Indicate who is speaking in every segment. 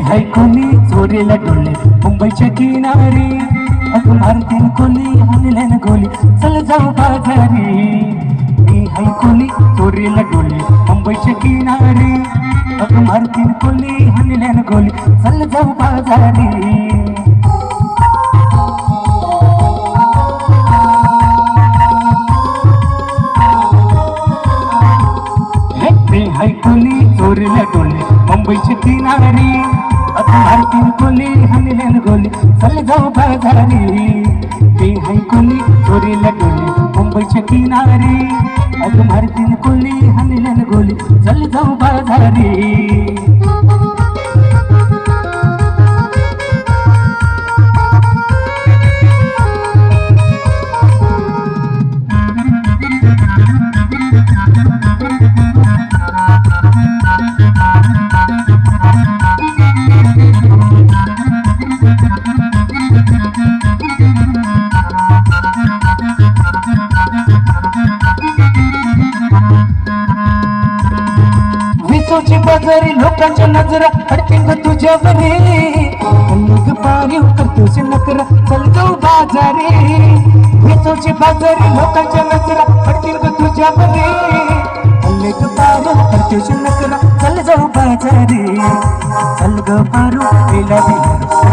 Speaker 1: हाय कोली चोरीला डोले मुंबईच्या किनारी अगं मारतीन कोली हाणल्यान गोली चल जाऊ बाजारी मी हाय कोली चोरीला डोले मुंबईच्या किनारी अगं मारतीन कोली हाणल्यान गोली चल जाऊ बाजारी हाय कोली चोरीला डोले मुंबईच्या किनारी अगं मारतीन कोली हाणल्यान गोली चल जाऊ बाजारी मी हाय कोली चोरीला डोले मुंबईच्या किनारी अगं मारतीन कोली हाणल्यान गोली चल जाऊ बाजारी विचोची बाजारी लोकांच्या नजरा अडकीन तुझ्यावरी मग पाणी करतोस नकरा चल जाऊ बाजारी विचोची बाजारी लोकांच्या नजरा अडकीन तुझ्यावरी मग पाणी करतोस नकरा चल जाऊ बाजारी चल ग पारू गेला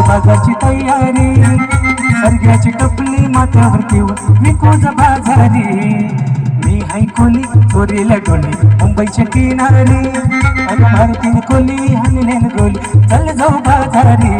Speaker 1: बाजारची तयारी सर्ग्याची टपली माथ्यावरती विकूज बाजारी मी हाय कोली चोरीला डोले मुंबईच्या किनारी अगं मारतीन कोली हाणल्यान गोली चल जाऊ बाजारी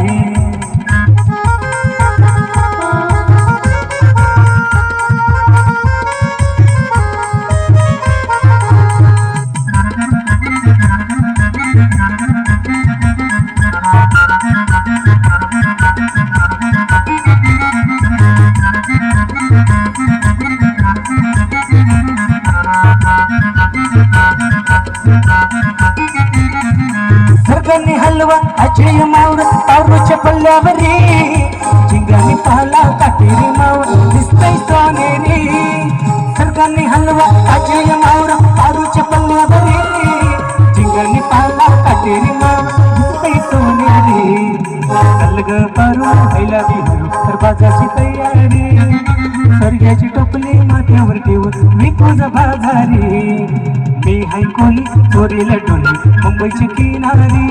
Speaker 1: सर्गांनी हलवा अजय मावर पारूच्या पल्ल्यावरी चिंगांनी पाहला काटेरी मावर दिसतय सोनेरी सर्गांनी हलवा अजय मावर पारूच्या पल्ल्यावरी चिंगांनी पाहला काटेरी मावर दिसतय सोनेरी चल ग पारू व्हायला बिहरू तर बाजारची तयारी सर्ग्याची टोपली माथ्यावर ठेवून विकूज बाजारी मी हाय कोली चोरीला डोले मुंबईच्या किनारी